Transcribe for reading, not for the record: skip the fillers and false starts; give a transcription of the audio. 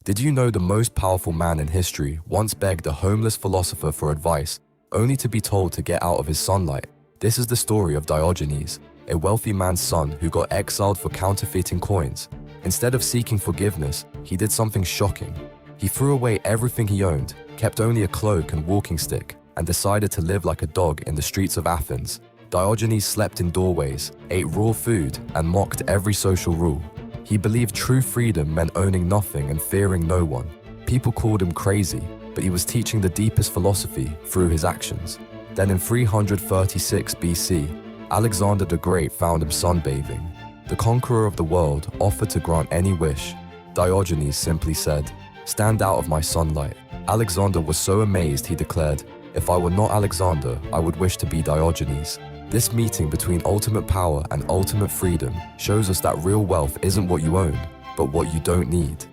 Did you know the most powerful man in history once begged a homeless philosopher for advice, only to be told to get out of his sunlight? This is the story of Diogenes, a wealthy man's son who got exiled for counterfeiting coins. Instead of seeking forgiveness, he did something shocking. He threw away everything he owned, kept only a cloak and walking stick, and decided to live like a dog in the streets of Athens. Diogenes slept in doorways, ate raw food, and mocked every social rule. He believed true freedom meant owning nothing and fearing no one. People called him crazy, but he was teaching the deepest philosophy through his actions. Then in 336 BC, Alexander the Great found him sunbathing. The conqueror of the world offered to grant any wish. Diogenes simply said, "Stand out of my sunlight." Alexander was so amazed he declared, "If I were not Alexander, I would wish to be Diogenes." This meeting between ultimate power and ultimate freedom shows us that real wealth isn't what you own, but what you don't need.